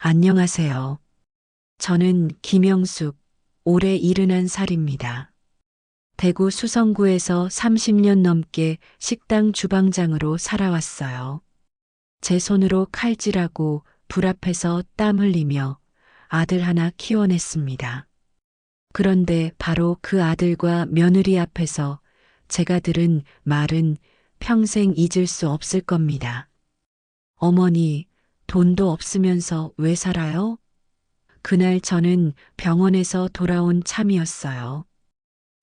안녕하세요. 저는 김영숙, 올해 71살입니다. 대구 수성구에서 30년 넘게 식당 주방장으로 살아왔어요. 제 손으로 칼질하고 불 앞에서 땀 흘리며 아들 하나 키워냈습니다. 그런데 바로 그 아들과 며느리 앞에서 제가 들은 말은 평생 잊을 수 없을 겁니다. 어머니, 돈도 없으면서 왜 살아요? 그날 저는 병원에서 돌아온 참이었어요.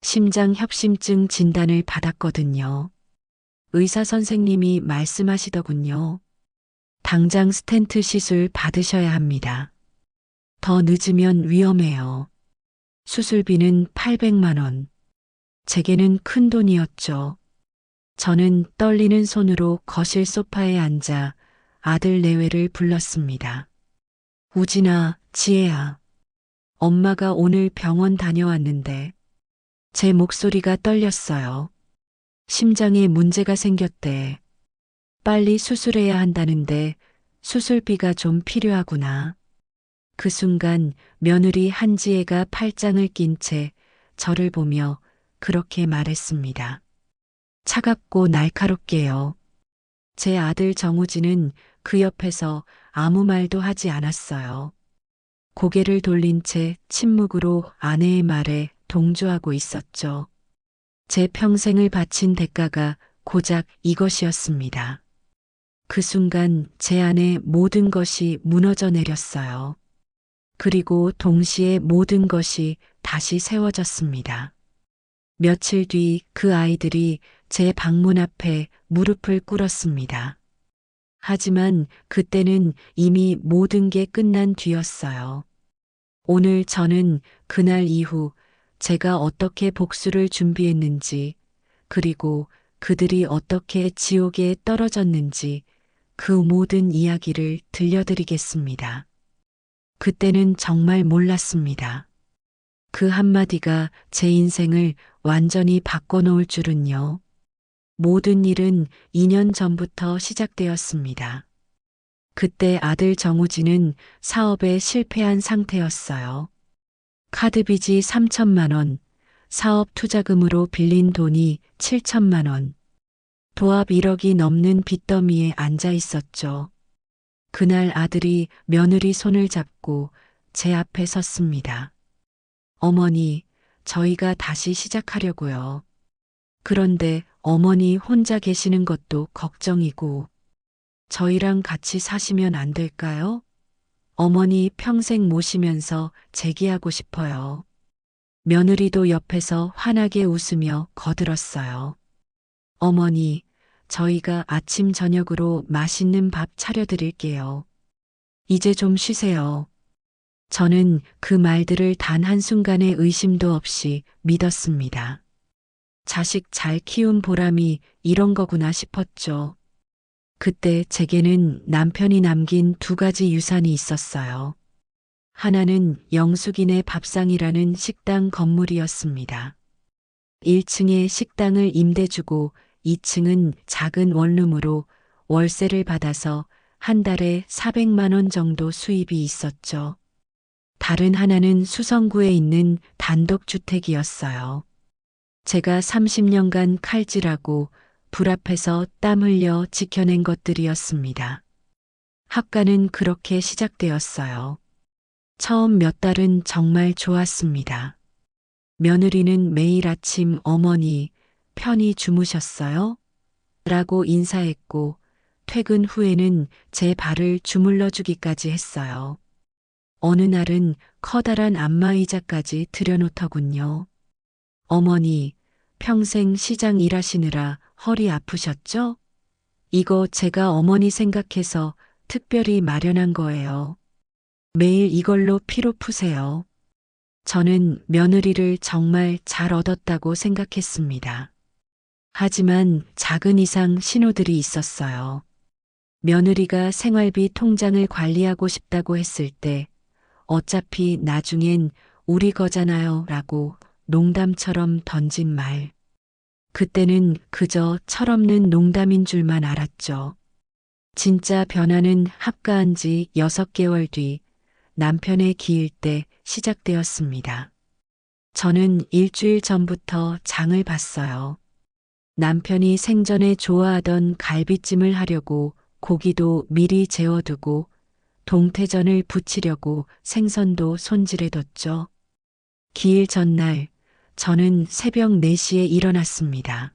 심장협심증 진단을 받았거든요. 의사 선생님이 말씀하시더군요. 당장 스텐트 시술 받으셔야 합니다. 더 늦으면 위험해요. 수술비는 800만 원. 제게는 큰 돈이었죠. 저는 떨리는 손으로 거실 소파에 앉아 아들 내외를 불렀습니다. 우진아, 지혜야. 엄마가 오늘 병원 다녀왔는데 제 목소리가 떨렸어요. 심장에 문제가 생겼대. 빨리 수술해야 한다는데 수술비가 좀 필요하구나. 그 순간 며느리 한지혜가 팔짱을 낀 채 저를 보며 그렇게 말했습니다. 차갑고 날카롭게요. 제 아들 정우진은 그 옆에서 아무 말도 하지 않았어요. 고개를 돌린 채 침묵으로 아내의 말에 동조하고 있었죠. 제 평생을 바친 대가가 고작 이것이었습니다. 그 순간 제 안에 모든 것이 무너져 내렸어요. 그리고 동시에 모든 것이 다시 세워졌습니다. 며칠 뒤 그 아이들이 제 방문 앞에 무릎을 꿇었습니다. 하지만 그때는 이미 모든 게 끝난 뒤였어요. 오늘 저는 그날 이후 제가 어떻게 복수를 준비했는지, 그리고 그들이 어떻게 지옥에 떨어졌는지 그 모든 이야기를 들려드리겠습니다. 그때는 정말 몰랐습니다. 그 한마디가 제 인생을 완전히 바꿔놓을 줄은요. 모든 일은 2년 전부터 시작되었습니다. 그때 아들 정우진은 사업에 실패한 상태였어요. 카드빚이 3천만 원, 사업 투자금으로 빌린 돈이 7천만 원, 도합 1억이 넘는 빚더미에 앉아 있었죠. 그날 아들이 며느리 손을 잡고 제 앞에 섰습니다. 어머니, 저희가 다시 시작하려고요. 그런데 어머니 혼자 계시는 것도 걱정이고, 저희랑 같이 사시면 안 될까요? 어머니 평생 모시면서 재기하고 싶어요. 며느리도 옆에서 환하게 웃으며 거들었어요. 어머니, 저희가 아침 저녁으로 맛있는 밥 차려드릴게요. 이제 좀 쉬세요. 저는 그 말들을 단 한순간의 의심도 없이 믿었습니다. 자식 잘 키운 보람이 이런 거구나 싶었죠. 그때 제게는 남편이 남긴 2가지 유산이 있었어요. 하나는 영숙이네 밥상이라는 식당 건물이었습니다. 1층에 식당을 임대 주고 2층은 작은 원룸으로 월세를 받아서 한 달에 400만 원 정도 수입이 있었죠. 다른 하나는 수성구에 있는 단독주택이었어요. 제가 30년간 칼질하고 불 앞에서 땀 흘려 지켜낸 것들이었습니다. 학가는 그렇게 시작되었어요. 처음 몇 달은 정말 좋았습니다. 며느리는 매일 아침 어머니, 편히 주무셨어요? 라고 인사했고, 퇴근 후에는 제 발을 주물러 주기까지 했어요. 어느 날은 커다란 안마의자까지 들여놓더군요. 어머니, 평생 시장 일하시느라 허리 아프셨죠? 이거 제가 어머니 생각해서 특별히 마련한 거예요. 매일 이걸로 피로 푸세요. 저는 며느리를 정말 잘 얻었다고 생각했습니다. 하지만 작은 이상 신호들이 있었어요. 며느리가 생활비 통장을 관리하고 싶다고 했을 때 어차피 나중엔 우리 거잖아요 라고 농담처럼 던진 말. 그때는 그저 철없는 농담인 줄만 알았죠. 진짜 변화는 합가한 지 6개월 뒤 남편의 기일 때 시작되었습니다. 저는 일주일 전부터 장을 봤어요. 남편이 생전에 좋아하던 갈비찜을 하려고 고기도 미리 재워두고 동태전을 부치려고 생선도 손질해뒀죠. 기일 전날 저는 새벽 4시에 일어났습니다.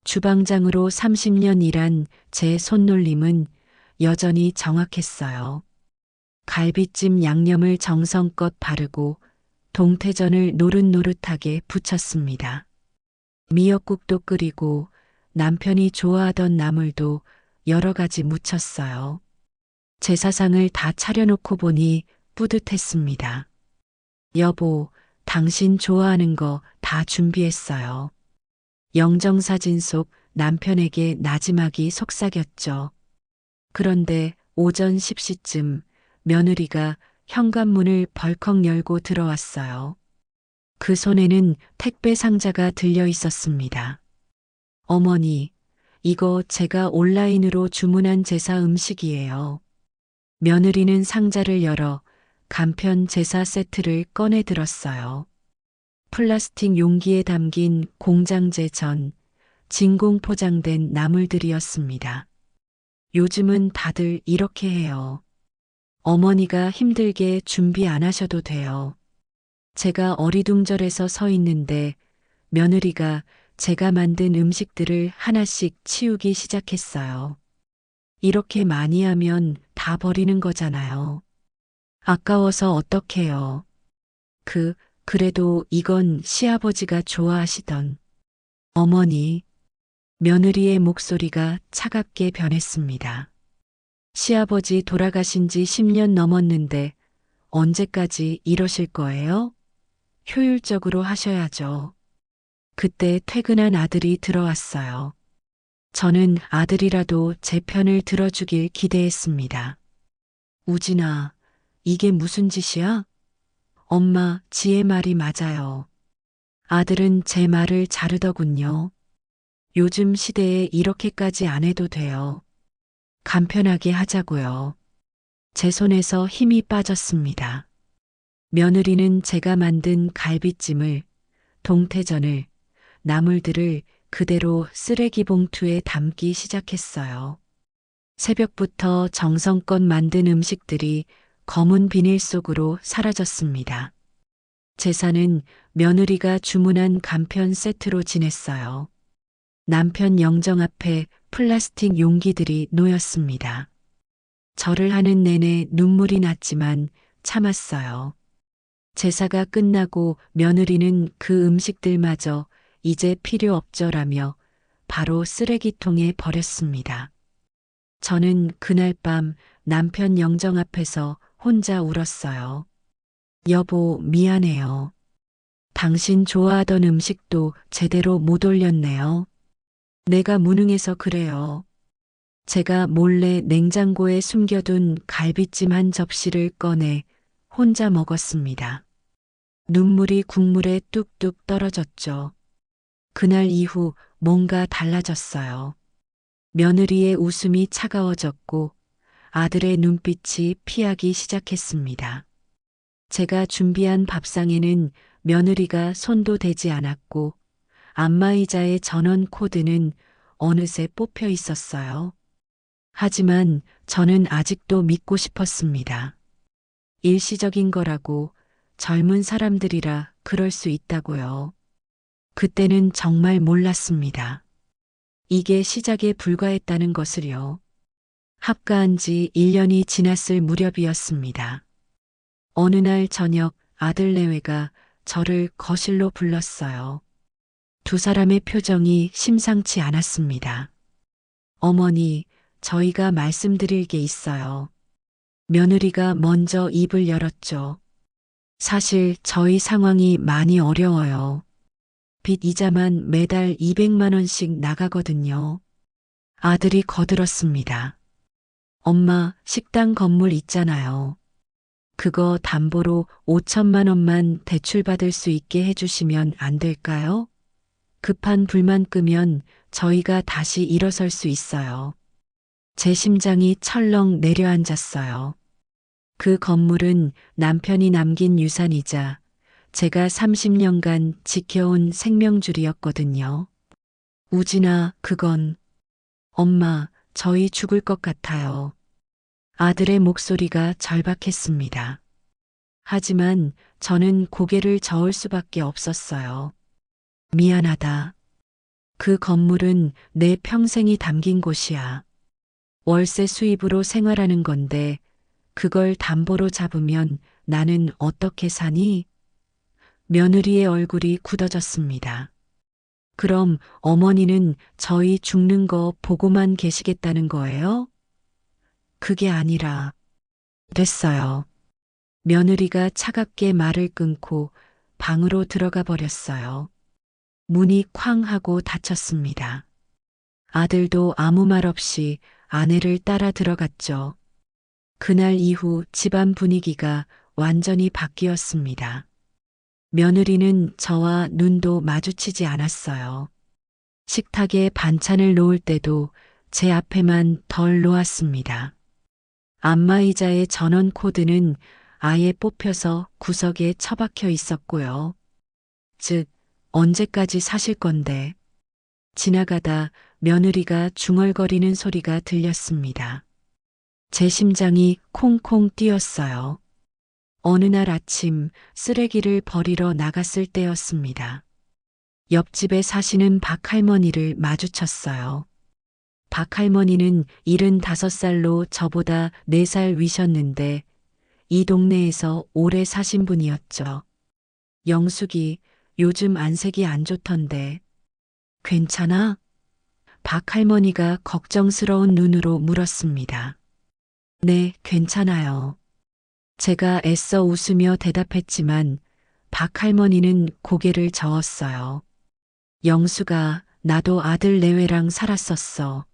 주방장으로 30년 일한 제 손놀림은 여전히 정확했어요. 갈비찜 양념을 정성껏 바르고 동태전을 노릇노릇하게 부쳤습니다. 미역국도 끓이고 남편이 좋아하던 나물도 여러 가지 무쳤어요. 제사상을 다 차려놓고 보니 뿌듯했습니다. 여보, 당신 좋아하는 거 다 준비했어요. 영정사진 속 남편에게 나지막이 속삭였죠. 그런데 오전 10시쯤 며느리가 현관문을 벌컥 열고 들어왔어요. 그 손에는 택배 상자가 들려 있었습니다. 어머니, 이거 제가 온라인으로 주문한 제사 음식이에요. 며느리는 상자를 열어 간편 제사 세트를 꺼내 들었어요. 플라스틱 용기에 담긴 공장제 전, 진공 포장된 나물들이었습니다. 요즘은 다들 이렇게 해요. 어머니가 힘들게 준비 안 하셔도 돼요. 제가 어리둥절해서 서 있는데 며느리가 제가 만든 음식들을 하나씩 치우기 시작했어요. 이렇게 많이 하면 다 버리는 거잖아요. 아까워서 어떡해요. 그래도 이건 시아버지가 좋아하시던. 어머니, 며느리의 목소리가 차갑게 변했습니다. 시아버지 돌아가신 지 10년 넘었는데 언제까지 이러실 거예요? 효율적으로 하셔야죠. 그때 퇴근한 아들이 들어왔어요. 저는 아들이라도 제 편을 들어주길 기대했습니다. 우진아, 이게 무슨 짓이야? 엄마, 지혜 말이 맞아요. 아들은 제 말을 자르더군요. 요즘 시대에 이렇게까지 안 해도 돼요. 간편하게 하자고요. 제 손에서 힘이 빠졌습니다. 며느리는 제가 만든 갈비찜을, 동태전을, 나물들을 그대로 쓰레기 봉투에 담기 시작했어요. 새벽부터 정성껏 만든 음식들이 검은 비닐 속으로 사라졌습니다. 제사는 며느리가 주문한 간편 세트로 지냈어요. 남편 영정 앞에 플라스틱 용기들이 놓였습니다. 절을 하는 내내 눈물이 났지만 참았어요. 제사가 끝나고 며느리는 그 음식들마저 이제 필요 없죠라며 바로 쓰레기통에 버렸습니다. 저는 그날 밤 남편 영정 앞에서 혼자 울었어요. 여보, 미안해요. 당신 좋아하던 음식도 제대로 못 올렸네요. 내가 무능해서 그래요. 제가 몰래 냉장고에 숨겨둔 갈비찜 한 접시를 꺼내 혼자 먹었습니다. 눈물이 국물에 뚝뚝 떨어졌죠. 그날 이후 뭔가 달라졌어요. 며느리의 웃음이 차가워졌고 아들의 눈빛이 피하기 시작했습니다. 제가 준비한 밥상에는 며느리가 손도 대지 않았고 안마의자의 전원 코드는 어느새 뽑혀 있었어요. 하지만 저는 아직도 믿고 싶었습니다. 일시적인 거라고, 젊은 사람들이라 그럴 수 있다고요. 그때는 정말 몰랐습니다. 이게 시작에 불과했다는 것을요. 합가한 지 1년이 지났을 무렵이었습니다. 어느 날 저녁 아들 내외가 저를 거실로 불렀어요. 두 사람의 표정이 심상치 않았습니다. 어머니, 저희가 말씀드릴 게 있어요. 며느리가 먼저 입을 열었죠. 사실 저희 상황이 많이 어려워요. 빚 이자만 매달 200만 원씩 나가거든요. 아들이 거들었습니다. 엄마, 식당 건물 있잖아요. 그거 담보로 5천만 원만 대출받을 수 있게 해주시면 안 될까요? 급한 불만 끄면 저희가 다시 일어설 수 있어요. 제 심장이 철렁 내려앉았어요. 그 건물은 남편이 남긴 유산이자 제가 30년간 지켜온 생명줄이었거든요. 우진아, 그건 엄마, 저희 죽을 것 같아요. 아들의 목소리가 절박했습니다. 하지만 저는 고개를 저을 수밖에 없었어요. 미안하다. 그 건물은 내 평생이 담긴 곳이야. 월세 수입으로 생활하는 건데 그걸 담보로 잡으면 나는 어떻게 사니? 며느리의 얼굴이 굳어졌습니다. 그럼 어머니는 저희 죽는 거 보고만 계시겠다는 거예요? 그게 아니라 됐어요. 며느리가 차갑게 말을 끊고 방으로 들어가 버렸어요. 문이 쾅 하고 닫혔습니다. 아들도 아무 말 없이 아내를 따라 들어갔죠. 그날 이후 집안 분위기가 완전히 바뀌었습니다. 며느리는 저와 눈도 마주치지 않았어요. 식탁에 반찬을 놓을 때도 제 앞에만 덜 놓았습니다. 안마의자의 전원 코드는 아예 뽑혀서 구석에 처박혀 있었고요. 즉, 언제까지 사실 건데. 지나가다 며느리가 중얼거리는 소리가 들렸습니다. 제 심장이 콩콩 뛰었어요. 어느 날 아침 쓰레기를 버리러 나갔을 때였습니다. 옆집에 사시는 박할머니를 마주쳤어요. 박할머니는 75살로 저보다 4살 위셨는데 이 동네에서 오래 사신 분이었죠. 영숙이, 요즘 안색이 안 좋던데 괜찮아? 박할머니가 걱정스러운 눈으로 물었습니다. 네, 괜찮아요. 제가 애써 웃으며 대답했지만 박할머니는 고개를 저었어요. 영수가, 나도 아들 내외랑 살았었어.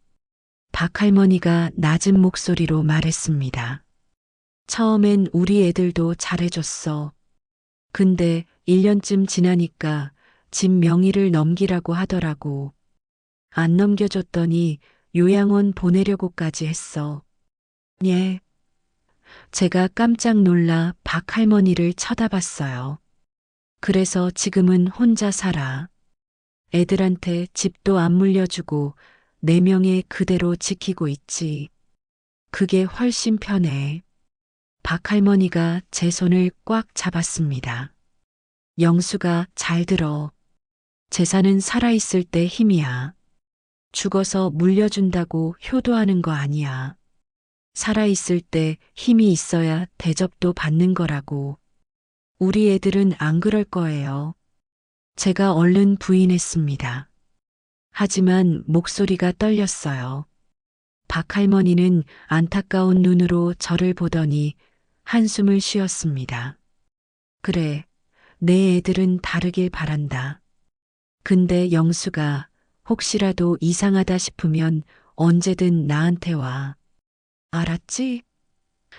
박할머니가 낮은 목소리로 말했습니다. 처음엔 우리 애들도 잘해줬어. 근데 1년쯤 지나니까 집 명의를 넘기라고 하더라고. 안 넘겨줬더니 요양원 보내려고까지 했어. 예. 제가 깜짝 놀라 박할머니를 쳐다봤어요. 그래서 지금은 혼자 살아. 애들한테 집도 안 물려주고 4명에 그대로 지키고 있지. 그게 훨씬 편해. 박할머니가 제 손을 꽉 잡았습니다. 영수가 잘 들어. 재산은 살아있을 때 힘이야. 죽어서 물려준다고 효도하는 거 아니야. 살아있을 때 힘이 있어야 대접도 받는 거라고. 우리 애들은 안 그럴 거예요. 제가 얼른 부인했습니다. 하지만 목소리가 떨렸어요. 박할머니는 안타까운 눈으로 저를 보더니 한숨을 쉬었습니다. 그래, 내 애들은 다르길 바란다. 근데 영수가 혹시라도 이상하다 싶으면 언제든 나한테 와. 알았지?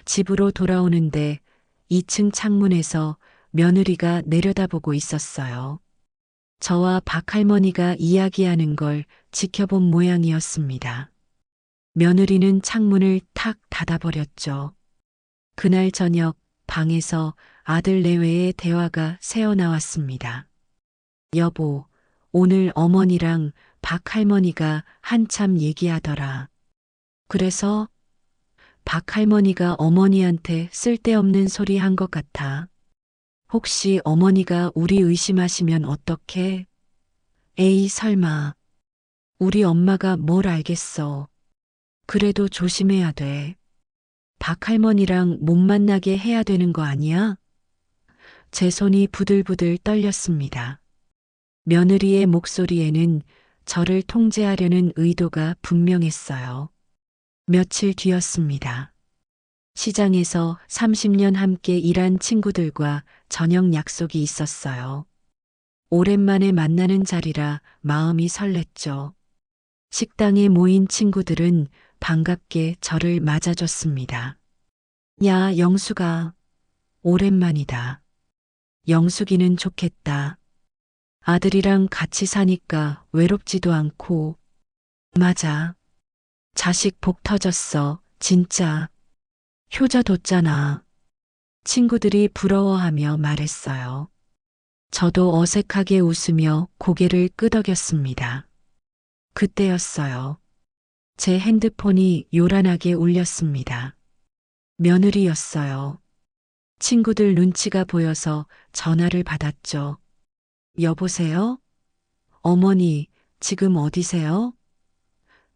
집으로 돌아오는데 2층 창문에서 며느리가 내려다보고 있었어요. 저와 박할머니가 이야기하는 걸 지켜본 모양이었습니다. 며느리는 창문을 탁 닫아버렸죠. 그날 저녁 방에서 아들 내외의 대화가 새어나왔습니다. 여보, 오늘 어머니랑 박할머니가 한참 얘기하더라. 그래서 박할머니가 어머니한테 쓸데없는 소리 한 것 같아. 혹시 어머니가 우리 의심하시면 어떡해? 에이, 설마. 우리 엄마가 뭘 알겠어. 그래도 조심해야 돼. 박할머니랑 못 만나게 해야 되는 거 아니야? 제 손이 부들부들 떨렸습니다. 며느리의 목소리에는 저를 통제하려는 의도가 분명했어요. 며칠 뒤였습니다. 시장에서 30년 함께 일한 친구들과 저녁 약속이 있었어요. 오랜만에 만나는 자리라 마음이 설렜죠. 식당에 모인 친구들은 반갑게 저를 맞아줬습니다. 야, 영수가. 오랜만이다. 영숙이는 좋겠다. 아들이랑 같이 사니까 외롭지도 않고. 맞아. 자식 복 터졌어. 진짜. 효자 뒀잖아. 친구들이 부러워하며 말했어요. 저도 어색하게 웃으며 고개를 끄덕였습니다. 그때였어요. 제 핸드폰이 요란하게 울렸습니다. 며느리였어요. 친구들 눈치가 보여서 전화를 받았죠. 여보세요? 어머니, 지금 어디세요?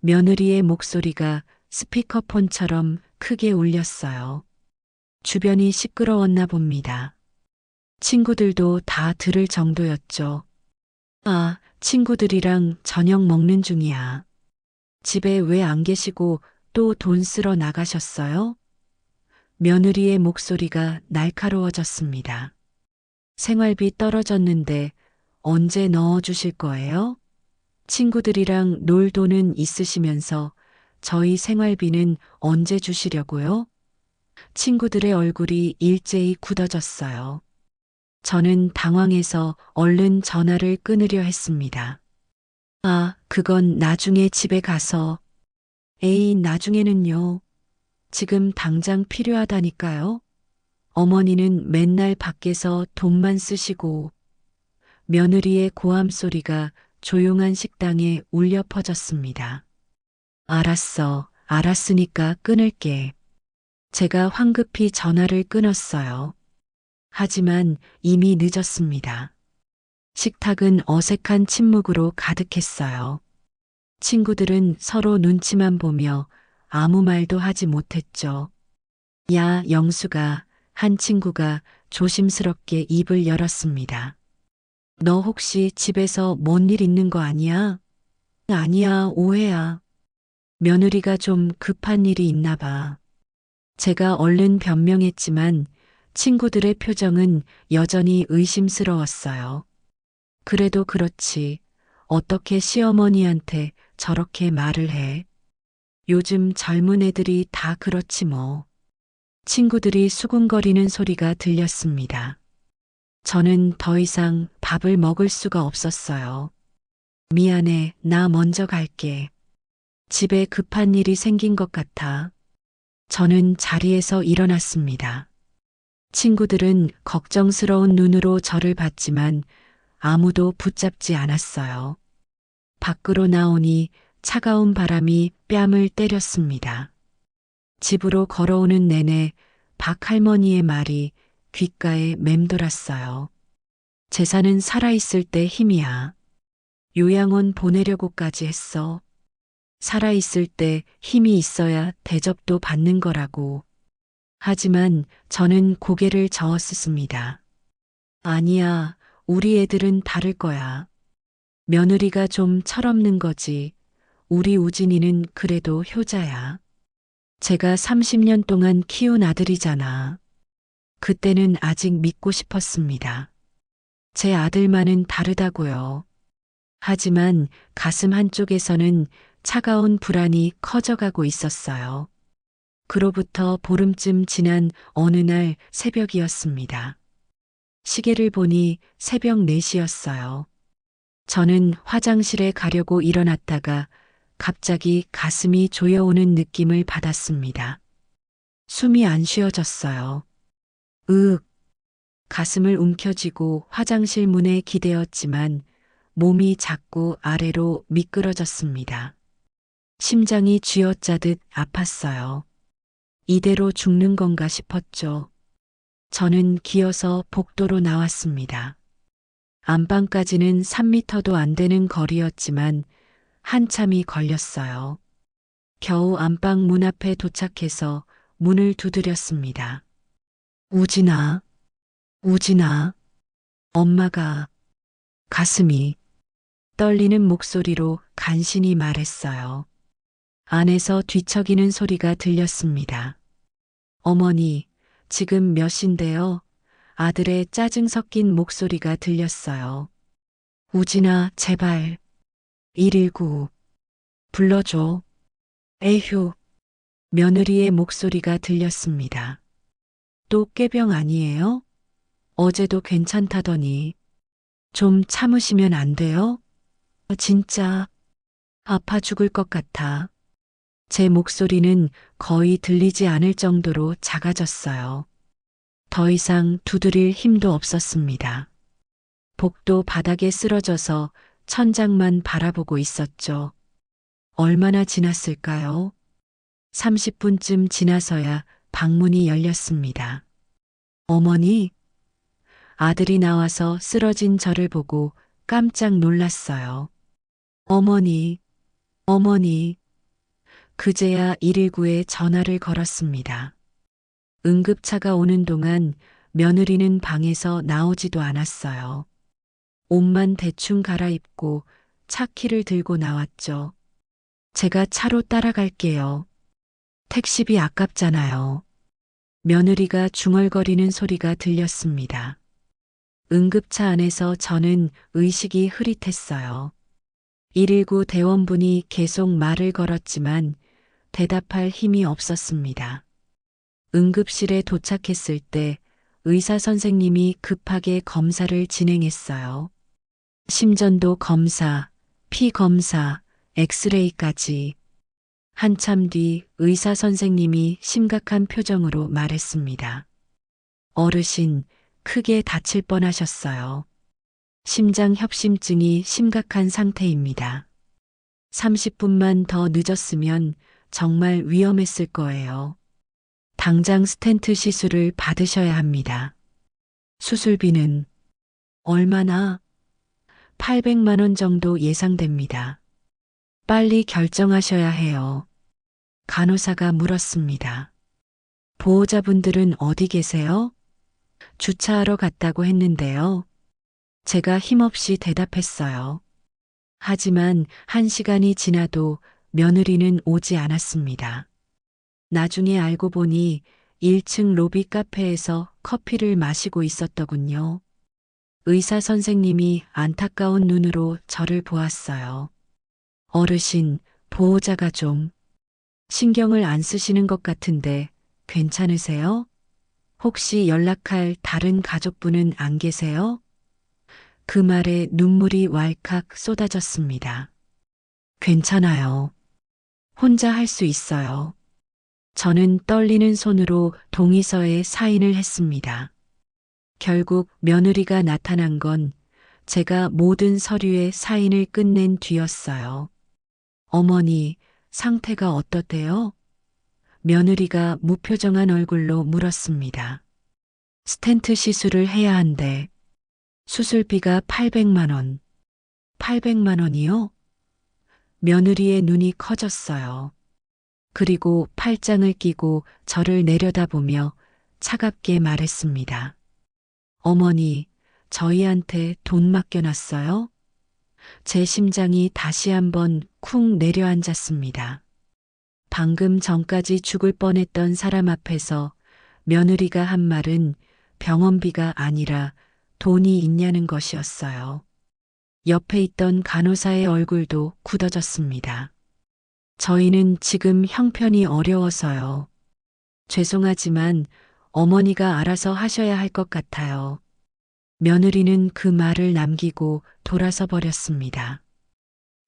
며느리의 목소리가 스피커폰처럼 크게 울렸어요. 주변이 시끄러웠나 봅니다. 친구들도 다 들을 정도였죠. 아, 친구들이랑 저녁 먹는 중이야. 집에 왜 안 계시고 또 돈 쓰러 나가셨어요? 며느리의 목소리가 날카로워졌습니다. 생활비 떨어졌는데 언제 넣어주실 거예요? 친구들이랑 놀 돈은 있으시면서 저희 생활비는 언제 주시려고요? 친구들의 얼굴이 일제히 굳어졌어요. 저는 당황해서 얼른 전화를 끊으려 했습니다. 아, 그건 나중에 집에 가서. 에이, 나중에는요. 지금 당장 필요하다니까요. 어머니는 맨날 밖에서 돈만 쓰시고. 며느리의 고함 소리가 조용한 식당에 울려 퍼졌습니다. 알았어, 알았으니까 끊을게. 제가 황급히 전화를 끊었어요. 하지만 이미 늦었습니다. 식탁은 어색한 침묵으로 가득했어요. 친구들은 서로 눈치만 보며 아무 말도 하지 못했죠. 야, 영수가, 한 친구가 조심스럽게 입을 열었습니다. 너 혹시 집에서 뭔 일 있는 거 아니야? 아니야, 오해야. 며느리가 좀 급한 일이 있나 봐. 제가 얼른 변명했지만 친구들의 표정은 여전히 의심스러웠어요. 그래도 그렇지. 어떻게 시어머니한테 저렇게 말을 해? 요즘 젊은 애들이 다 그렇지 뭐. 친구들이 수군거리는 소리가 들렸습니다. 저는 더 이상 밥을 먹을 수가 없었어요. 미안해, 나 먼저 갈게. 집에 급한 일이 생긴 것 같아. 저는 자리에서 일어났습니다. 친구들은 걱정스러운 눈으로 저를 봤지만 아무도 붙잡지 않았어요. 밖으로 나오니 차가운 바람이 뺨을 때렸습니다. 집으로 걸어오는 내내 박 할머니의 말이 귓가에 맴돌았어요. 재산은 살아있을 때 힘이야. 요양원 보내려고까지 했어. 살아있을 때 힘이 있어야 대접도 받는 거라고. 하지만 저는 고개를 저었습니다. 아니야, 우리 애들은 다를 거야. 며느리가 좀 철없는 거지. 우리 우진이는 그래도 효자야. 제가 30년 동안 키운 아들이잖아. 그때는 아직 믿고 싶었습니다. 제 아들만은 다르다고요. 하지만 가슴 한쪽에서는 차가운 불안이 커져가고 있었어요. 그로부터 보름쯤 지난 어느 날 새벽이었습니다. 시계를 보니 새벽 4시였어요. 저는 화장실에 가려고 일어났다가 갑자기 가슴이 조여오는 느낌을 받았습니다. 숨이 안 쉬어졌어요. 으윽. 가슴을 움켜쥐고 화장실 문에 기대었지만 몸이 자꾸 아래로 미끄러졌습니다. 심장이 쥐어짜듯 아팠어요. 이대로 죽는 건가 싶었죠. 저는 기어서 복도로 나왔습니다. 안방까지는 3미터도 안 되는 거리였지만 한참이 걸렸어요. 겨우 안방 문 앞에 도착해서 문을 두드렸습니다. 우진아, 우진아, 엄마가. 가슴이 떨리는 목소리로 간신히 말했어요. 안에서 뒤척이는 소리가 들렸습니다. 어머니, 지금 몇 시인데요? 아들의 짜증 섞인 목소리가 들렸어요. 우진아, 제발. 119. 불러줘. 에휴. 며느리의 목소리가 들렸습니다. 또 꾀병 아니에요? 어제도 괜찮다더니. 좀 참으시면 안 돼요? 진짜 아파 죽을 것 같아. 제 목소리는 거의 들리지 않을 정도로 작아졌어요. 더 이상 두드릴 힘도 없었습니다. 복도 바닥에 쓰러져서 천장만 바라보고 있었죠. 얼마나 지났을까요? 30분쯤 지나서야 방문이 열렸습니다. 어머니, 아들이 나와서 쓰러진 저를 보고 깜짝 놀랐어요. 어머니, 어머니. 그제야 119에 전화를 걸었습니다. 응급차가 오는 동안 며느리는 방에서 나오지도 않았어요. 옷만 대충 갈아입고 차 키를 들고 나왔죠. 제가 차로 따라갈게요. 택시비 아깝잖아요. 며느리가 중얼거리는 소리가 들렸습니다. 응급차 안에서 저는 의식이 흐릿했어요. 119 대원분이 계속 말을 걸었지만 대답할 힘이 없었습니다. 응급실에 도착했을 때 의사 선생님이 급하게 검사를 진행했어요. 심전도 검사, 피 검사, 엑스레이까지. 한참 뒤 의사 선생님이 심각한 표정으로 말했습니다. 어르신, 크게 다칠 뻔하셨어요. 심장 협심증이 심각한 상태입니다. 30분만 더 늦었으면 정말 위험했을 거예요. 당장 스텐트 시술을 받으셔야 합니다. 수술비는 얼마나? 800만 원 정도 예상됩니다. 빨리 결정하셔야 해요. 간호사가 물었습니다. 보호자분들은 어디 계세요? 주차하러 갔다고 했는데요. 제가 힘없이 대답했어요. 하지만 1시간이 지나도 며느리는 오지 않았습니다. 나중에 알고 보니 1층 로비 카페에서 커피를 마시고 있었더군요. 의사 선생님이 안타까운 눈으로 저를 보았어요. 어르신, 보호자가 좀 신경을 안 쓰시는 것 같은데 괜찮으세요? 혹시 연락할 다른 가족분은 안 계세요? 그 말에 눈물이 왈칵 쏟아졌습니다. 괜찮아요. 혼자 할 수 있어요. 저는 떨리는 손으로 동의서에 사인을 했습니다. 결국 며느리가 나타난 건 제가 모든 서류에 사인을 끝낸 뒤였어요. 어머니, 상태가 어떻대요? 며느리가 무표정한 얼굴로 물었습니다. 스텐트 시술을 해야 한대. 수술비가 800만 원. 800만 원이요? 며느리의 눈이 커졌어요. 그리고 팔짱을 끼고 저를 내려다보며 차갑게 말했습니다. 어머니, 저희한테 돈 맡겨놨어요? 제 심장이 다시 한번 쿵 내려앉았습니다. 방금 전까지 죽을 뻔했던 사람 앞에서 며느리가 한 말은 병원비가 아니라 돈이 있냐는 것이었어요. 옆에 있던 간호사의 얼굴도 굳어졌습니다. 저희는 지금 형편이 어려워서요. 죄송하지만 어머니가 알아서 하셔야 할 것 같아요. 며느리는 그 말을 남기고 돌아서 버렸습니다.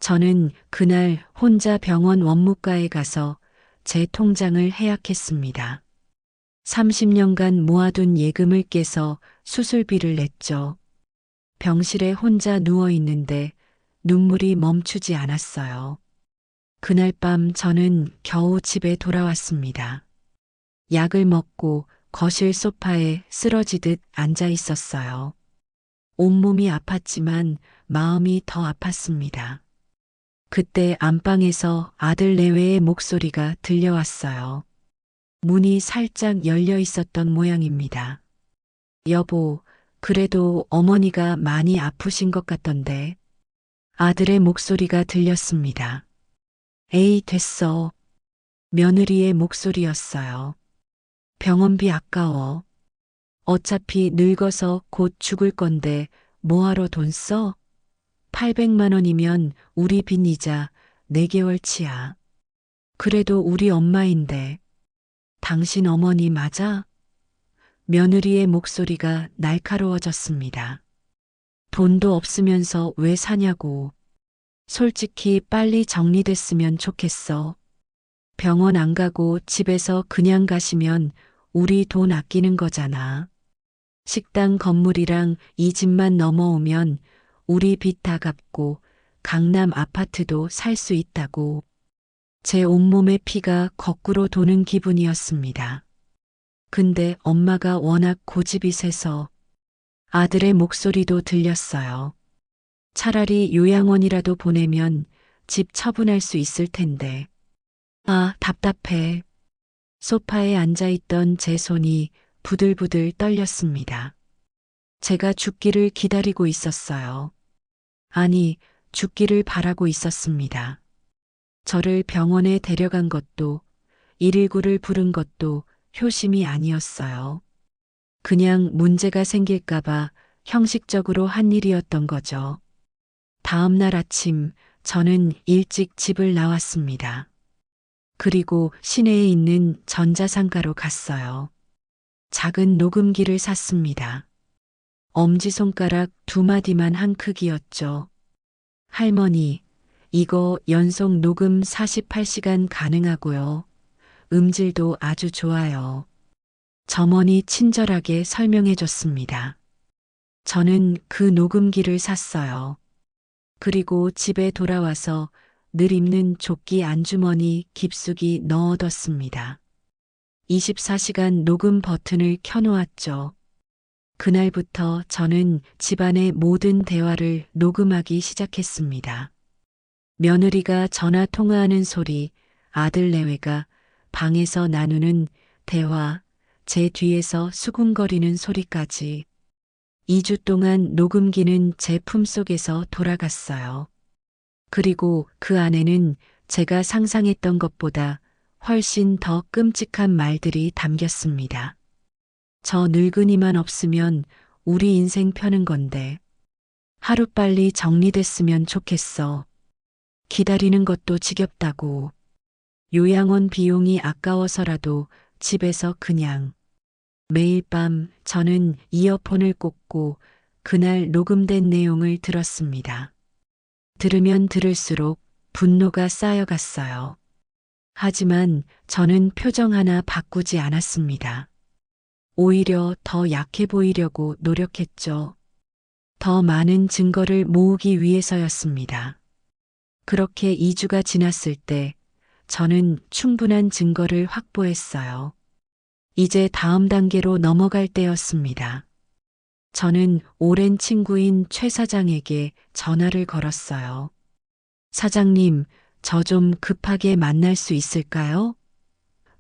저는 그날 혼자 병원 원무과에 가서 제 통장을 해약했습니다. 30년간 모아둔 예금을 깨서 수술비를 냈죠. 병실에 혼자 누워 있는데 눈물이 멈추지 않았어요. 그날 밤 저는 겨우 집에 돌아왔습니다. 약을 먹고 거실 소파에 쓰러지듯 앉아 있었어요. 온몸이 아팠지만 마음이 더 아팠습니다. 그때 안방에서 아들 내외의 목소리가 들려왔어요. 문이 살짝 열려 있었던 모양입니다. 여보, 그래도 어머니가 많이 아프신 것 같던데. 아들의 목소리가 들렸습니다. 에이, 됐어. 며느리의 목소리였어요. 병원비 아까워. 어차피 늙어서 곧 죽을 건데 뭐하러 돈 써? 800만 원이면 우리 빚이자 4개월치야. 그래도 우리 엄마인데. 당신 어머니 맞아? 며느리의 목소리가 날카로워졌습니다. 돈도 없으면서 왜 사냐고. 솔직히 빨리 정리됐으면 좋겠어. 병원 안 가고 집에서 그냥 가시면 우리 돈 아끼는 거잖아. 식당 건물이랑 이 집만 넘어오면 우리 빚 다 갚고 강남 아파트도 살 수 있다고. 제 온몸의 피가 거꾸로 도는 기분이었습니다. 근데 엄마가 워낙 고집이 세서 아들의 목소리도 들렸어요. 차라리 요양원이라도 보내면 집 처분할 수 있을 텐데. 아, 답답해. 소파에 앉아있던 제 손이 부들부들 떨렸습니다. 제가 죽기를 기다리고 있었어요. 아니, 죽기를 바라고 있었습니다. 저를 병원에 데려간 것도 119를 부른 것도 효심이 아니었어요. 그냥 문제가 생길까봐 형식적으로 한 일이었던 거죠. 다음 날 아침 저는 일찍 집을 나왔습니다. 그리고 시내에 있는 전자상가로 갔어요. 작은 녹음기를 샀습니다. 엄지손가락 2마디만 한 크기였죠. 할머니, 이거 연속 녹음 48시간 가능하고요. 음질도 아주 좋아요. 점원이 친절하게 설명해 줬습니다. 저는 그 녹음기를 샀어요. 그리고 집에 돌아와서 늘 입는 조끼 안주머니 깊숙이 넣어뒀습니다. 24시간 녹음 버튼을 켜놓았죠. 그날부터 저는 집안의 모든 대화를 녹음하기 시작했습니다. 며느리가 전화 통화하는 소리, 아들 내외가 방에서 나누는 대화, 제 뒤에서 수군거리는 소리까지. 2주 동안 녹음기는 제 품속에서 돌아갔어요. 그리고 그 안에는 제가 상상했던 것보다 훨씬 더 끔찍한 말들이 담겼습니다. 저 늙은이만 없으면 우리 인생 펴는 건데 하루빨리 정리됐으면 좋겠어. 기다리는 것도 지겹다고. 요양원 비용이 아까워서라도 집에서 그냥. 매일 밤 저는 이어폰을 꽂고 그날 녹음된 내용을 들었습니다. 들으면 들을수록 분노가 쌓여갔어요. 하지만 저는 표정 하나 바꾸지 않았습니다. 오히려 더 약해 보이려고 노력했죠. 더 많은 증거를 모으기 위해서였습니다. 그렇게 2주가 지났을 때 저는 충분한 증거를 확보했어요. 이제 다음 단계로 넘어갈 때였습니다. 저는 오랜 친구인 최 사장에게 전화를 걸었어요. 사장님, 저 좀 급하게 만날 수 있을까요?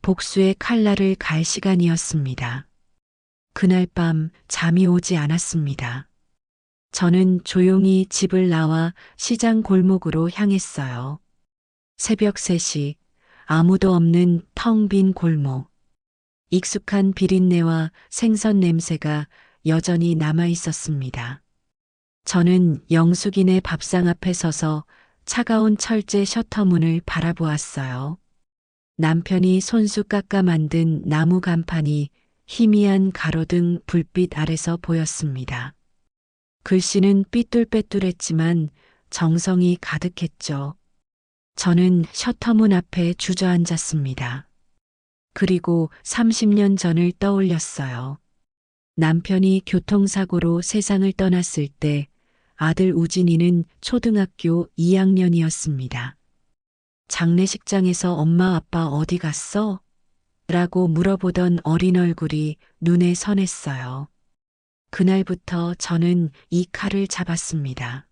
복수의 칼날을 갈 시간이었습니다. 그날 밤 잠이 오지 않았습니다. 저는 조용히 집을 나와 시장 골목으로 향했어요. 새벽 3시, 아무도 없는 텅 빈 골목. 익숙한 비린내와 생선 냄새가 여전히 남아 있었습니다. 저는 영숙이네 밥상 앞에 서서 차가운 철제 셔터문을 바라보았어요. 남편이 손수 깎아 만든 나무 간판이 희미한 가로등 불빛 아래서 보였습니다. 글씨는 삐뚤빼뚤했지만 정성이 가득했죠. 저는 셔터문 앞에 주저앉았습니다. 그리고 30년 전을 떠올렸어요. 남편이 교통사고로 세상을 떠났을 때 아들 우진이는 초등학교 2학년이었습니다. 장례식장에서 엄마 아빠 어디 갔어? 라고 물어보던 어린 얼굴이 눈에 선했어요. 그날부터 저는 이 칼을 잡았습니다.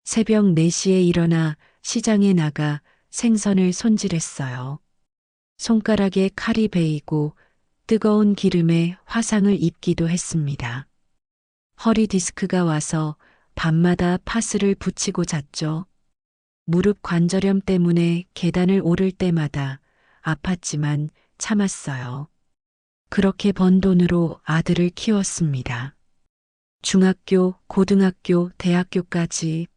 새벽 4시에 일어나 시장에 나가 생선을 손질했어요. 손가락에 칼이 베이고 뜨거운 기름에 화상을 입기도 했습니다. 허리 디스크가 와서 밤마다 파스를 붙이고 잤죠. 무릎 관절염 때문에 계단을 오를 때마다 아팠지만 참았어요. 그렇게 번 돈으로 아들을 키웠습니다. 중학교, 고등학교, 대학교까지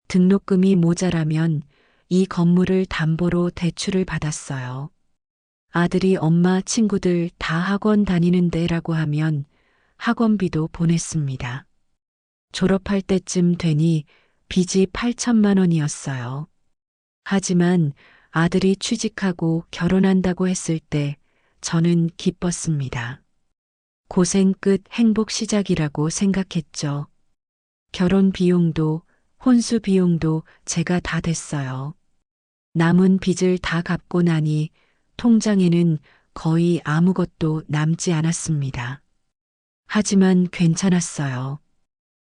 등록금이 모자라면 이 건물을 담보로 대출을 받았어요. 아들이 엄마 친구들 다 학원 다니는데라고 하면 학원비도 보냈습니다. 졸업할 때쯤 되니 빚이 8천만 원이었어요. 하지만 아들이 취직하고 결혼한다고 했을 때 저는 기뻤습니다. 고생 끝 행복 시작이라고 생각했죠. 결혼 비용도 혼수 비용도 제가 다 댔어요. 남은 빚을 다 갚고 나니 통장에는 거의 아무것도 남지 않았습니다. 하지만 괜찮았어요.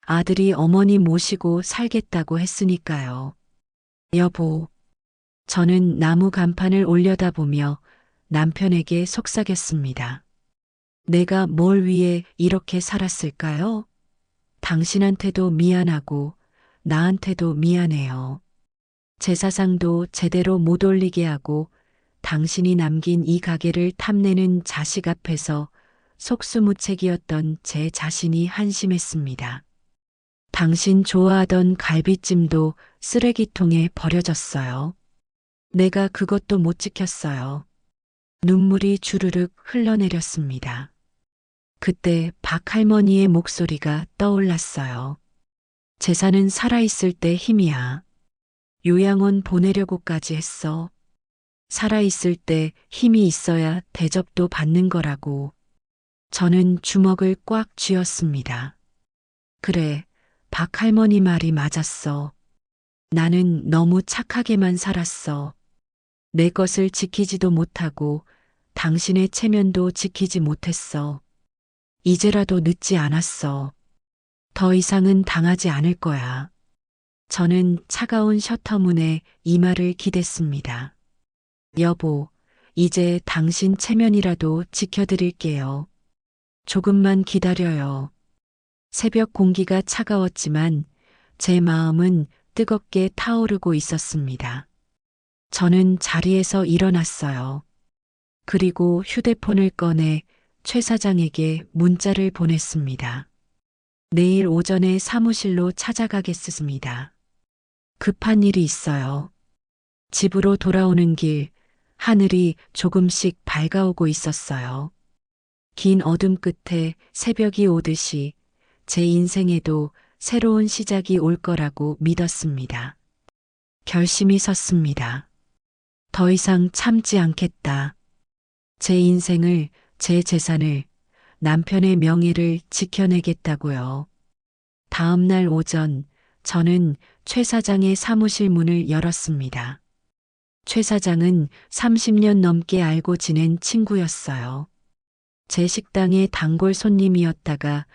아들이 어머니 모시고 살겠다고 했으니까요. 여보, 저는 나무 간판을 올려다보며 남편에게 속삭였습니다. 내가 뭘 위해 이렇게 살았을까요? 당신한테도 미안하고 나한테도 미안해요. 제사상도 제대로 못 올리게 하고 당신이 남긴 이 가게를 탐내는 자식 앞에서 속수무책이었던 제 자신이 한심했습니다. 당신 좋아하던 갈비찜도 쓰레기통에 버려졌어요. 내가 그것도 못 지켰어요. 눈물이 주르륵 흘러내렸습니다. 그때 박 할머니의 목소리가 떠올랐어요. 제사는 살아있을 때 힘이야. 요양원 보내려고까지 했어. 살아있을 때 힘이 있어야 대접도 받는 거라고. 저는 주먹을 꽉 쥐었습니다. 그래, 박 할머니 말이 맞았어. 나는 너무 착하게만 살았어. 내 것을 지키지도 못하고 당신의 체면도 지키지 못했어. 이제라도 늦지 않았어. 더 이상은 당하지 않을 거야. 저는 차가운 셔터문에 이마를 기댔습니다. 여보, 이제 당신 체면이라도 지켜드릴게요. 조금만 기다려요. 새벽 공기가 차가웠지만 제 마음은 뜨겁게 타오르고 있었습니다. 저는 자리에서 일어났어요. 그리고 휴대폰을 꺼내 최 사장에게 문자를 보냈습니다. 내일 오전에 사무실로 찾아가겠습니다. 급한 일이 있어요. 집으로 돌아오는 길, 하늘이 조금씩 밝아오고 있었어요. 긴 어둠 끝에 새벽이 오듯이 제 인생에도 새로운 시작이 올 거라고 믿었습니다. 결심이 섰습니다. 더 이상 참지 않겠다. 제 인생을, 제 재산을, 남편의 명예를 지켜내겠다고요. 다음 날 오전, 저는 최 사장의 사무실 문을 열었습니다. 최 사장은 30년 넘게 알고 지낸 친구였어요. 제 식당의 단골 손님이었다가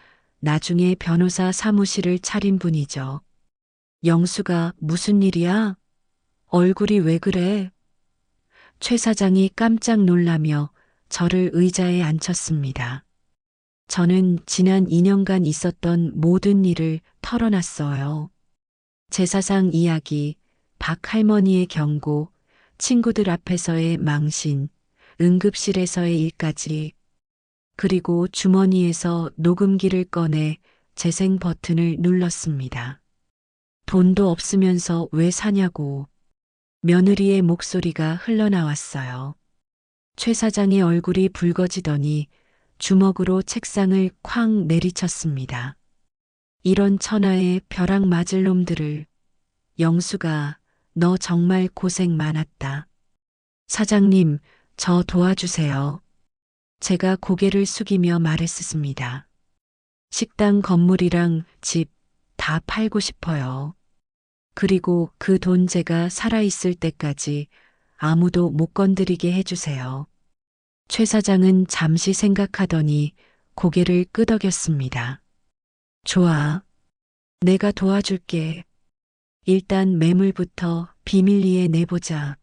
나중에 변호사 사무실을 차린 분이죠. 영수가 무슨 일이야? 얼굴이 왜 그래? 최 사장이 깜짝 놀라며 저를 의자에 앉혔습니다. 저는 지난 2년간 있었던 모든 일을 털어놨어요. 제사상 이야기, 박 할머니의 경고, 친구들 앞에서의 망신, 응급실에서의 일까지, 그리고 주머니에서 녹음기를 꺼내 재생 버튼을 눌렀습니다. 돈도 없으면서 왜 사냐고. 며느리의 목소리가 흘러나왔어요. 최 사장의 얼굴이 붉어지더니 주먹으로 책상을 쾅 내리쳤습니다. 이런 천하의 벼락 맞을 놈들을. 영수가, 너 정말 고생 많았다. 사장님, 저 도와주세요. 제가 고개를 숙이며 말했습니다. 식당 건물이랑 집 다 팔고 싶어요. 그리고 그 돈 제가 살아있을 때까지 아무도 못 건드리게 해주세요. 최 사장은 잠시 생각하더니 고개를 끄덕였습니다. 좋아. 내가 도와줄게. 일단 매물부터 비밀리에 내보자.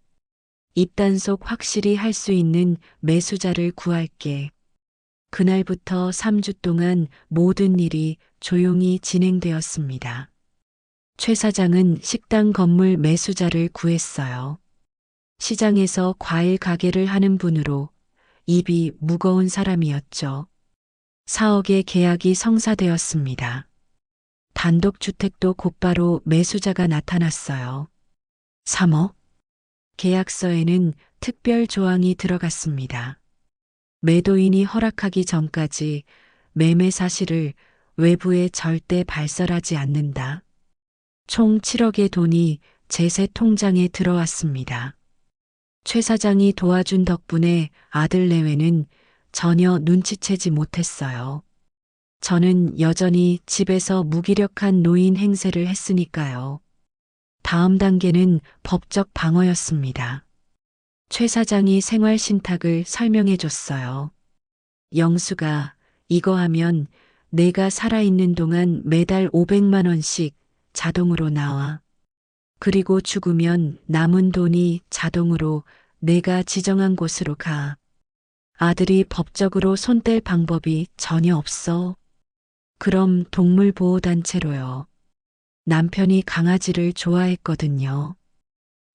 입단속 확실히 할 수 있는 매수자를 구할게. 그날부터 3주 동안 모든 일이 조용히 진행되었습니다. 최 사장은 식당 건물 매수자를 구했어요. 시장에서 과일 가게를 하는 분으로 입이 무거운 사람이었죠. 4억의 계약이 성사되었습니다. 단독주택도 곧바로 매수자가 나타났어요. 3억? 계약서에는 특별 조항이 들어갔습니다. 매도인이 허락하기 전까지 매매 사실을 외부에 절대 발설하지 않는다. 총 7억의 돈이 제 새 통장에 들어왔습니다. 최 사장이 도와준 덕분에 아들 내외는 전혀 눈치채지 못했어요. 저는 여전히 집에서 무기력한 노인 행세를 했으니까요. 다음 단계는 법적 방어였습니다. 최 사장이 생활 신탁을 설명해 줬어요. 영수가 이거 하면 내가 살아있는 동안 매달 500만 원씩 자동으로 나와. 그리고 죽으면 남은 돈이 자동으로 내가 지정한 곳으로 가. 아들이 법적으로 손 뗄 방법이 전혀 없어. 그럼 동물보호단체로요. 남편이 강아지를 좋아했거든요.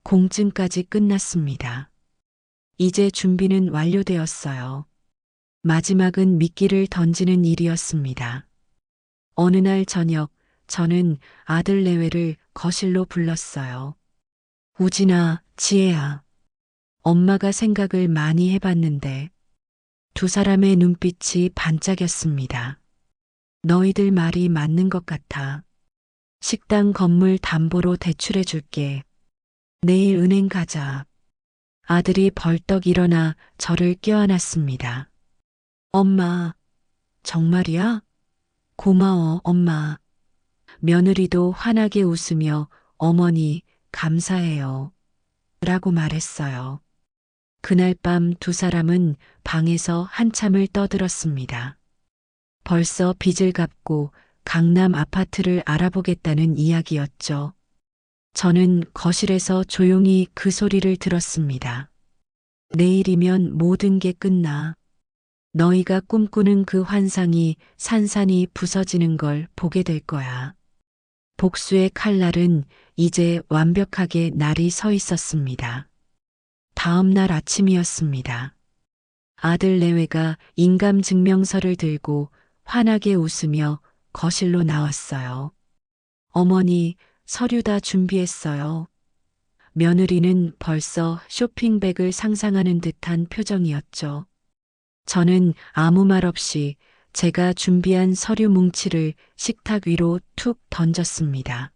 공증까지 끝났습니다. 이제 준비는 완료되었어요. 마지막은 미끼를 던지는 일이었습니다. 어느 날 저녁, 저는 아들 내외를 거실로 불렀어요. 우진아, 지혜야. 엄마가 생각을 많이 해봤는데 두 사람의 눈빛이 반짝였습니다. 너희들 말이 맞는 것 같아. 식당 건물 담보로 대출해 줄게. 내일 은행 가자. 아들이 벌떡 일어나 저를 껴안았습니다. 엄마, 정말이야? 고마워, 엄마. 며느리도 환하게 웃으며 어머니, 감사해요. 라고 말했어요. 그날 밤 두 사람은 방에서 한참을 떠들었습니다. 벌써 빚을 갚고 강남 아파트를 알아보겠다는 이야기였죠. 저는 거실에서 조용히 그 소리를 들었습니다. 내일이면 모든 게 끝나. 너희가 꿈꾸는 그 환상이 산산이 부서지는 걸 보게 될 거야. 복수의 칼날은 이제 완벽하게 날이 서 있었습니다. 다음 날 아침이었습니다. 아들 내외가 인감증명서를 들고 환하게 웃으며 거실로 나왔어요. 어머니, 서류 다 준비했어요. 며느리는 벌써 쇼핑백을 상상하는 듯한 표정이었죠. 저는 아무 말 없이 제가 준비한 서류 뭉치를 식탁 위로 툭 던졌습니다.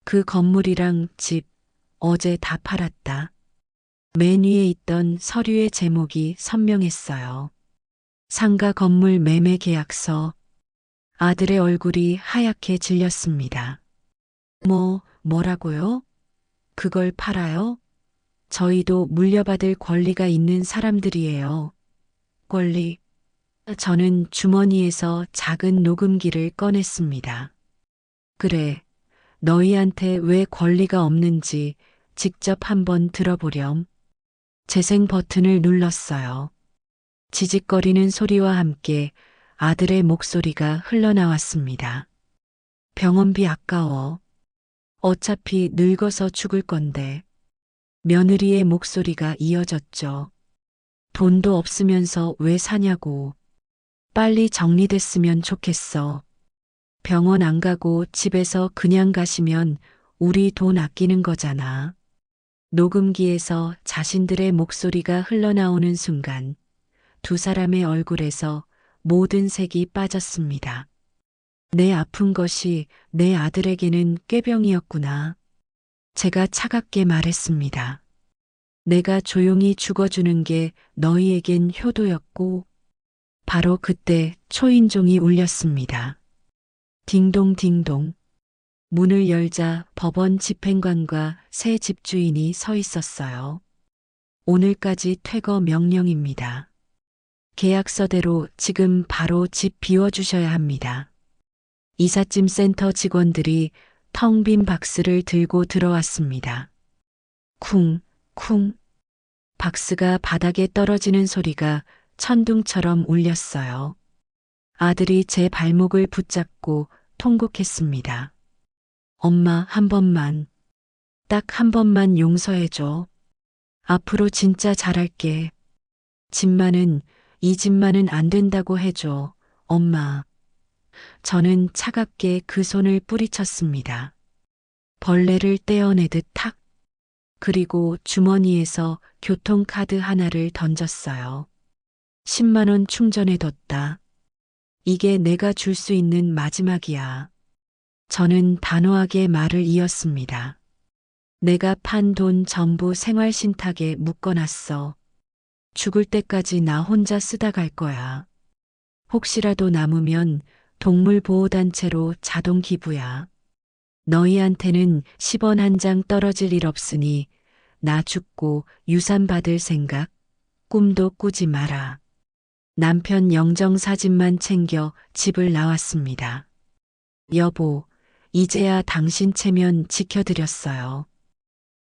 그 건물이랑 집 어제 다 팔았다. 맨 위에 있던 서류의 제목이 선명했어요. 상가 건물 매매 계약서. 아들의 얼굴이 하얗게 질렸습니다. 뭐라고요? 그걸 팔아요? 저희도 물려받을 권리가 있는 사람들이에요. 권리. 저는 주머니에서 작은 녹음기를 꺼냈습니다. 그래, 너희한테 왜 권리가 없는지 직접 한번 들어보렴. 재생 버튼을 눌렀어요. 지직거리는 소리와 함께 아들의 목소리가 흘러나왔습니다. 병원비 아까워. 어차피 늙어서 죽을 건데. 며느리의 목소리가 이어졌죠. 돈도 없으면서 왜 사냐고. 빨리 정리됐으면 좋겠어. 병원 안 가고 집에서 그냥 가시면 우리 돈 아끼는 거잖아. 녹음기에서 자신들의 목소리가 흘러나오는 순간 두 사람의 얼굴에서 모든 색이 빠졌습니다. 내 아픈 것이 내 아들에게는 꾀병이었구나. 제가 차갑게 말했습니다. 내가 조용히 죽어주는 게 너희에겐 효도였고. 바로 그때 초인종이 울렸습니다. 딩동딩동. 문을 열자 법원 집행관과 새 집주인이 서 있었어요. 오늘까지 퇴거 명령입니다. 계약서대로 지금 바로 집 비워주셔야 합니다. 이삿짐 센터 직원들이 텅 빈 박스를 들고 들어왔습니다. 쿵, 쿵. 박스가 바닥에 떨어지는 소리가 천둥처럼 울렸어요. 아들이 제 발목을 붙잡고 통곡했습니다. 엄마, 한 번만, 딱 한 번만 용서해줘. 앞으로 진짜 잘할게. 이 집만은 안 된다고 해줘, 엄마. 저는 차갑게 그 손을 뿌리쳤습니다. 벌레를 떼어내듯 탁. 그리고 주머니에서 교통카드 하나를 던졌어요. 10만 원 충전해뒀다. 이게 내가 줄 수 있는 마지막이야. 저는 단호하게 말을 이었습니다. 내가 판 돈 전부 생활신탁에 묶어놨어. 죽을 때까지 나 혼자 쓰다 갈 거야. 혹시라도 남으면 동물보호단체로 자동 기부야. 너희한테는 10원 한 장 떨어질 일 없으니 나 죽고 유산 받을 생각 꿈도 꾸지 마라. 남편 영정사진만 챙겨 집을 나왔습니다. 여보, 이제야 당신 체면 지켜드렸어요.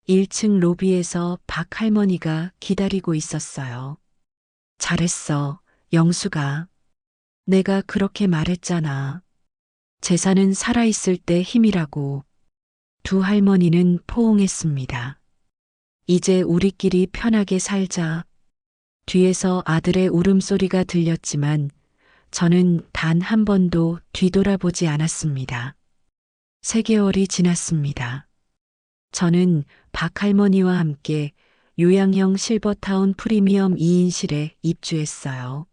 1층 로비에서 박 할머니가 기다리고 있었어요. 잘했어, 영수가. 내가 그렇게 말했잖아. 재산은 살아있을 때 힘이라고. 두 할머니는 포옹했습니다. 이제 우리끼리 편하게 살자. 뒤에서 아들의 울음소리가 들렸지만 저는 단 한 번도 뒤돌아보지 않았습니다. 3개월이 지났습니다. 저는 박 할머니와 함께 요양형 실버타운 프리미엄 2인실에 입주했어요.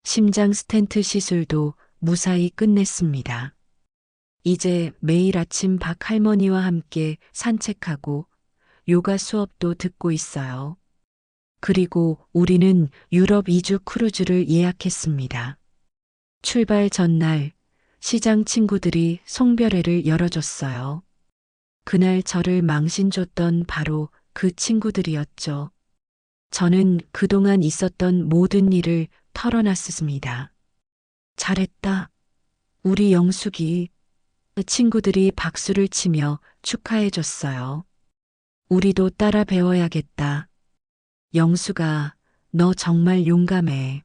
심장 스텐트 시술도 무사히 끝냈습니다. 이제 매일 아침 박 할머니와 함께 산책하고 요가 수업도 듣고 있어요. 그리고 우리는 유럽 이주 크루즈를 예약했습니다. 출발 전날 시장 친구들이 송별회를 열어줬어요. 그날 저를 망신줬던 바로 그 친구들이었죠. 저는 그동안 있었던 모든 일을 털어놨습니다. 잘했다. 우리 영숙이. 친구들이 박수를 치며 축하해줬어요. 우리도 따라 배워야겠다. 영수가, 너 정말 용감해.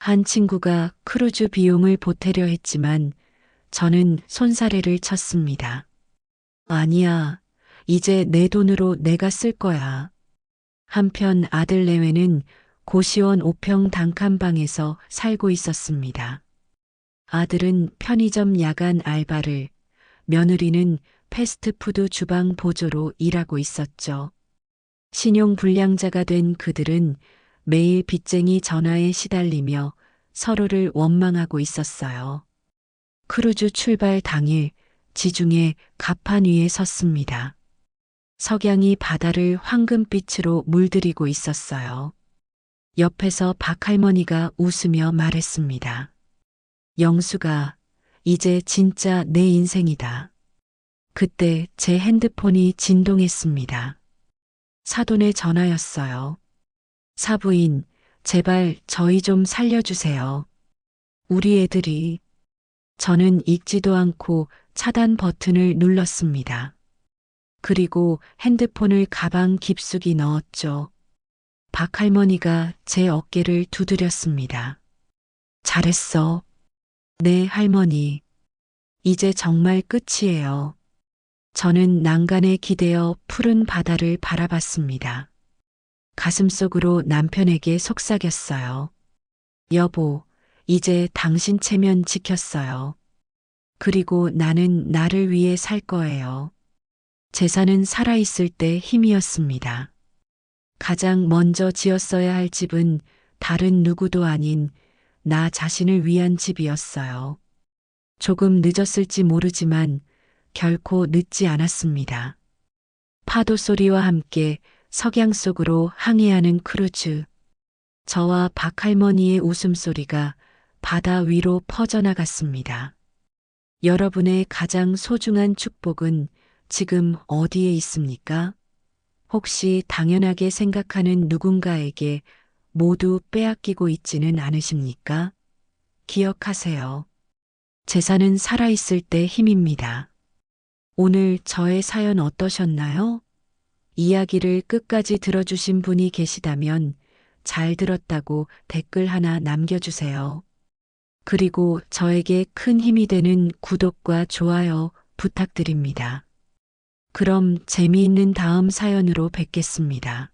한 친구가 크루즈 비용을 보태려 했지만 저는 손사래를 쳤습니다. 아니야, 이제 내 돈으로 내가 쓸 거야. 한편 아들 내외는 고시원 5평 단칸방에서 살고 있었습니다. 아들은 편의점 야간 알바를, 며느리는 패스트푸드 주방 보조로 일하고 있었죠. 신용불량자가 된 그들은 매일 빚쟁이 전화에 시달리며 서로를 원망하고 있었어요. 크루즈 출발 당일 지중해 갑판 위에 섰습니다. 석양이 바다를 황금빛으로 물들이고 있었어요. 옆에서 박 할머니가 웃으며 말했습니다. 영수가, 이제 진짜 내 인생이다. 그때 제 핸드폰이 진동했습니다. 사돈의 전화였어요. 사부인, 제발 저희 좀 살려주세요. 우리 애들이. 저는 읽지도 않고 차단 버튼을 눌렀습니다. 그리고 핸드폰을 가방 깊숙이 넣었죠. 박 할머니가 제 어깨를 두드렸습니다. 잘했어. 네, 할머니. 이제 정말 끝이에요. 저는 난간에 기대어 푸른 바다를 바라봤습니다. 가슴속으로 남편에게 속삭였어요. 여보, 이제 당신 체면 지켰어요. 그리고 나는 나를 위해 살 거예요. 재산은 살아있을 때 힘이었습니다. 가장 먼저 지었어야 할 집은 다른 누구도 아닌 나 자신을 위한 집이었어요. 조금 늦었을지 모르지만 결코 늦지 않았습니다. 파도 소리와 함께 석양 속으로 항해하는 크루즈. 저와 박 할머니의 웃음소리가 바다 위로 퍼져나갔습니다. 여러분의 가장 소중한 축복은 지금 어디에 있습니까? 혹시 당연하게 생각하는 누군가에게 모두 빼앗기고 있지는 않으십니까? 기억하세요. 재산은 살아있을 때 힘입니다. 오늘 저의 사연 어떠셨나요? 이야기를 끝까지 들어주신 분이 계시다면 잘 들었다고 댓글 하나 남겨주세요. 그리고 저에게 큰 힘이 되는 구독과 좋아요 부탁드립니다. 그럼 재미있는 다음 사연으로 뵙겠습니다.